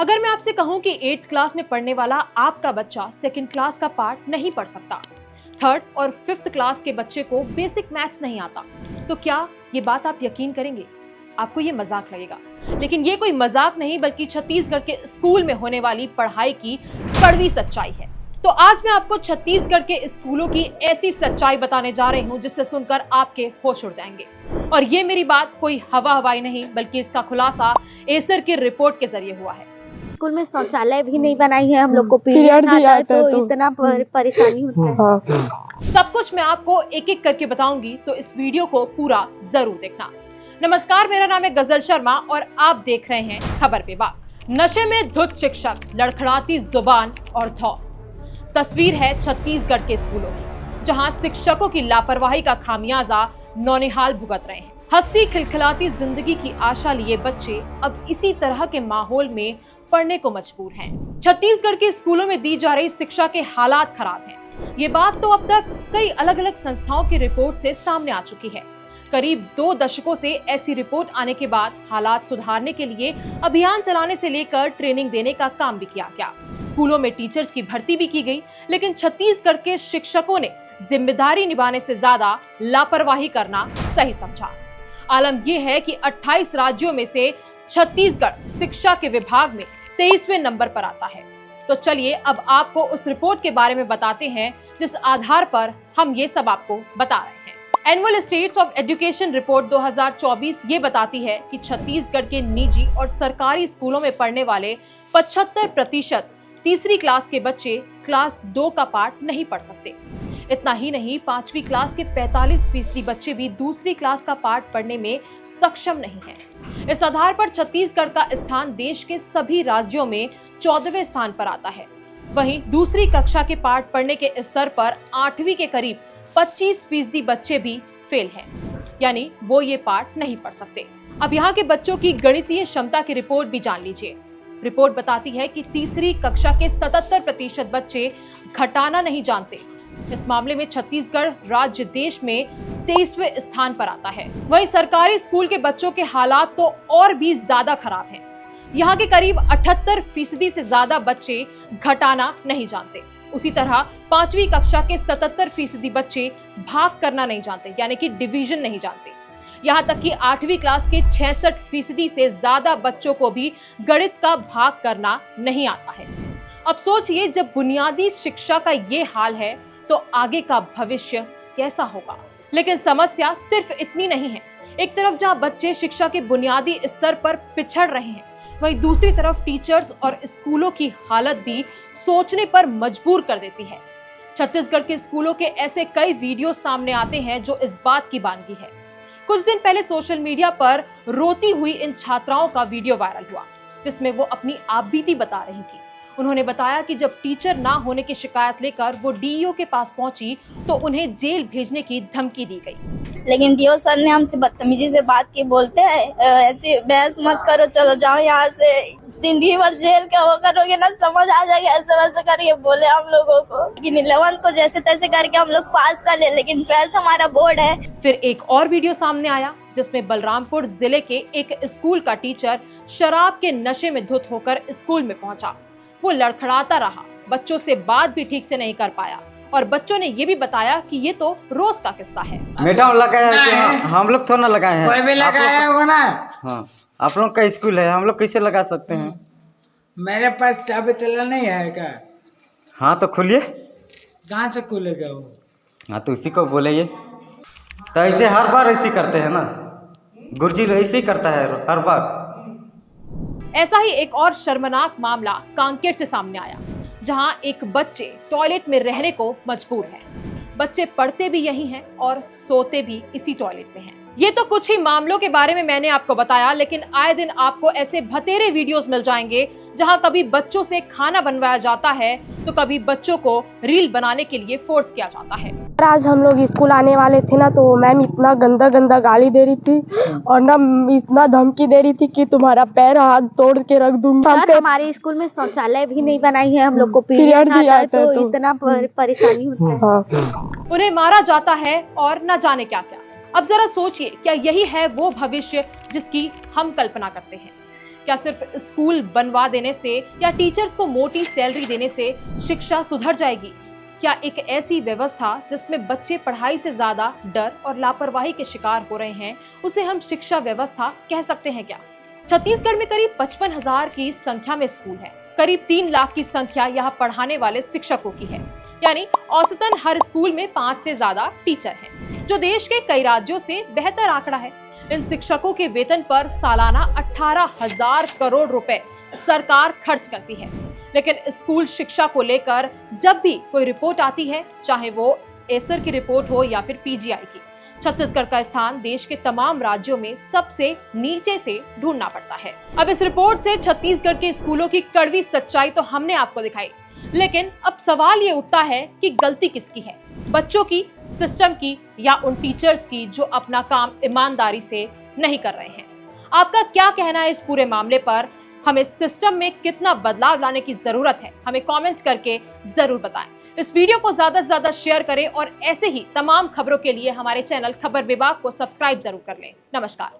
अगर मैं आपसे कहूं कि 8th क्लास में पढ़ने वाला आपका बच्चा 2nd क्लास का पार्ट नहीं पढ़ सकता, 3rd और 5th क्लास के बच्चे को बेसिक मैथ्स नहीं आता, तो क्या ये बात आप यकीन करेंगे? आपको ये मजाक लगेगा, लेकिन ये कोई मजाक नहीं बल्कि छत्तीसगढ़ के स्कूल में होने वाली पढ़ाई की कड़वी सच्चाई है। तो आज मैं आपको छत्तीसगढ़ के स्कूलों की ऐसी सच्चाई बताने जा रही हूँ जिससे सुनकर आपके होश उड़ जाएंगे। और ये मेरी बात कोई हवा हवाई नहीं बल्कि इसका खुलासा एसर की रिपोर्ट के जरिए हुआ है। स्कूल में शौचालय भी नहीं बनाई है, हम लोग को पीरियड आता है तो इतना परेशानी होता है। सब कुछ मैं आपको एक एक करके बताऊंगी, तो इस वीडियो को पूरा जरूर देखना। नमस्कार, मेरा नाम है गजल शर्मा और आप देख रहे हैं खबर पे बात। नशे में धुत शिक्षक, लड़खड़ाती जुबान और धौस। तस्वीर है छत्तीसगढ़ के स्कूलों की, जहां शिक्षकों की लापरवाही का खामियाजा नौनिहाल भुगत रहे हैं। हंसती खिलखिलाती जिंदगी की आशा लिए बच्चे अब इसी तरह के माहौल में पढ़ने को मजबूर हैं। छत्तीसगढ़ के स्कूलों में दी जा रही शिक्षा के हालात खराब हैं। ये बात तो अब तक कई अलग अलग संस्थाओं की रिपोर्ट से सामने आ चुकी है। करीब 2 दशकों से ऐसी रिपोर्ट आने के बाद हालात सुधारने के लिए अभियान चलाने से लेकर ट्रेनिंग देने का काम भी किया गया। स्कूलों में टीचर्स की भर्ती भी की गई, लेकिन छत्तीसगढ़ के शिक्षकों ने जिम्मेदारी निभाने से ज्यादा लापरवाही करना सही समझा। आलम यह है कि 28 राज्यों में से छत्तीसगढ़ शिक्षा के विभाग में 23वें नंबर पर आता है। तो चलिए अब आपको उस रिपोर्ट के बारे में बताते हैं जिस आधार पर हम ये सब आपको बता रहे हैं। Annual states of education report 2024 ये बताती है कि छत्तीसगढ़ के निजी और सरकारी स्कूलों में पढ़ने वाले 75% तीसरी क्लास के बच्चे क्लास 2 का पाठ नहीं पढ़ सकते। इतना ही नहीं, 5वीं क्लास के 45% बच्चे भी दूसरी क्लास का पाठ पढ़ने में सक्षम नहीं हैं। इस आधार पर छत्तीसगढ़ का स्थान देश के सभी राज्यों में 14वें स्थान पर आता है। वहीं दूसरी कक्षा के पाठ पढ़ने के स्तर पर 8वीं के करीब 25% बच्चे भी फेल हैं, यानी वो ये पाठ नहीं पढ़ सकते। अब यहाँ के बच्चों की गणितीय क्षमता की रिपोर्ट भी जान लीजिए। रिपोर्ट बताती है कि तीसरी कक्षा के 77% बच्चे घटाना नहीं जानते। इस मामले में छत्तीसगढ़ राज्य देश में 23वें स्थान पर आता है। वहीं सरकारी स्कूल के बच्चों के हालात तो और भी ज्यादा खराब हैं। यहाँ के करीब 78% से ज्यादा बच्चे घटाना नहीं जानते। उसी तरह 5वीं कक्षा के 77% बच्चे भाग करना नहीं जानते, यानी कि डिवीजन नहीं जानते। यहाँ तक कि 8वीं क्लास के 66% से ज्यादा बच्चों को भी गणित का भाग करना नहीं आता है। अब सोचिए, जब बुनियादी शिक्षा का ये हाल है तो आगे का भविष्य कैसा होगा। लेकिन समस्या सिर्फ इतनी नहीं है। एक तरफ जहां बच्चे शिक्षा के बुनियादी स्तर पर पिछड़ रहे हैं, वहीं दूसरी तरफ टीचर्स और स्कूलों की हालत भी सोचने पर मजबूर कर देती है। छत्तीसगढ़ के स्कूलों के ऐसे कई वीडियो सामने आते हैं जो इस बात की बानगी है। कुछ दिन पहले सोशल मीडिया पर रोती हुई इन छात्राओं का वीडियो वायरल हुआ, जिसमें वो अपनी आपबीती बता रही थी। उन्होंने बताया कि जब टीचर ना होने की शिकायत लेकर वो डीईओ के पास पहुंची तो उन्हें जेल भेजने की धमकी दी गई। लेकिन डीओ सर ने हमसे बदतमीजी से बात की, बोलते हैं ऐसे बहस मत करो, चलो जाओ यहाँ से, जिंदगी भर जेल का वो करोगे ना, समझ आ जाएगा, ऐसे वैसे करके बोले हम लोगों को। लेकिन 11th को जैसे तैसे करके हम लोग पास कर ले, लेकिन 12th हमारा बोर्ड है। फिर एक और वीडियो सामने आया जिसमें बलरामपुर जिले के एक स्कूल का टीचर शराब के नशे में धुत होकर स्कूल में पहुंचा। वो लड़खड़ाता रहा, बच्चों से बात भी ठीक से नहीं कर पाया और बच्चों ने ये भी बताया कि ये तो रोज का किस्सा है। मैडम लगाया है, हम लोग थोड़ा ना लगाए हैं, कोई भी लगाया होगा ना। हाँ, आप लोग का स्कूल है, हम लोग कैसे लगा सकते हैं? मेरे पास चाबी ताला नहीं है क्या? हाँ तो खोलिए। कहाँ से खुलेगा वो? हाँ तो इसी को बोले ये तो ऐसे हर बार ऐसे करते हैं ना, गुरुजी ऐसे ही करता है हर बार। ऐसा ही एक और शर्मनाक मामला कांकेर से सामने आया, जहां एक बच्चे टॉयलेट में रहने को मजबूर है। बच्चे पढ़ते भी यही हैं और सोते भी इसी टॉयलेट में हैं। ये तो कुछ ही मामलों के बारे में मैंने आपको बताया, लेकिन आए दिन आपको ऐसे भतेरे वीडियोस मिल जाएंगे जहां कभी बच्चों से खाना बनवाया जाता है तो कभी बच्चों को रील बनाने के लिए फोर्स किया जाता है। आज हम लोग स्कूल आने वाले थे ना, तो मैम इतना गंदा गंदा गाली दे रही थी और ना इतना धमकी दे रही थी कि तुम्हारा पैर हाथ तोड़ के रख दूंगा। हमारे स्कूल में शौचालय भी नहीं बनाई है, हम लोग को पीरियड आता है तो इतना परेशानी होता है। उन्हें मारा जाता है और न जाने क्या क्या। अब जरा सोचिए, क्या यही है वो भविष्य जिसकी हम कल्पना करते हैं? क्या सिर्फ स्कूल बनवा देने से या टीचर्स को मोटी सैलरी देने से शिक्षा सुधर जाएगी? क्या एक ऐसी व्यवस्था जिसमें बच्चे पढ़ाई से ज्यादा डर और लापरवाही के शिकार हो रहे हैं, उसे हम शिक्षा व्यवस्था कह सकते हैं क्या? छत्तीसगढ़ में करीब 55,000 की संख्या में स्कूल है। करीब 3 लाख की संख्या यहाँ पढ़ाने वाले शिक्षकों की है, यानी औसतन हर स्कूल में 5 से ज्यादा टीचर हैं, जो देश के कई राज्यों से बेहतर आंकड़ा है। इन शिक्षकों के वेतन पर सालाना 18,000 करोड़ रुपए सरकार खर्च करती है। लेकिन स्कूल शिक्षा को लेकर जब भी कोई रिपोर्ट आती है, चाहे वो एसर की रिपोर्ट हो या फिर पीजीआई की, छत्तीसगढ़ का स्थान देश के तमाम राज्यों में सबसे नीचे से ढूंढना पड़ता है। अब इस रिपोर्ट से छत्तीसगढ़ के स्कूलों की कड़वी सच्चाई तो हमने आपको दिखाई, लेकिन अब सवाल ये उठता है कि गलती किसकी है? बच्चों की, सिस्टम की, या उन टीचर्स की जो अपना काम ईमानदारी से नहीं कर रहे हैं? आपका क्या कहना है इस पूरे मामले पर? हमें सिस्टम में कितना बदलाव लाने की जरूरत है? हमें कमेंट करके जरूर बताएं। इस वीडियो को ज्यादा से ज्यादा शेयर करें और ऐसे ही तमाम खबरों के लिए हमारे चैनल खबर विभाग को सब्सक्राइब जरूर कर लें। नमस्कार।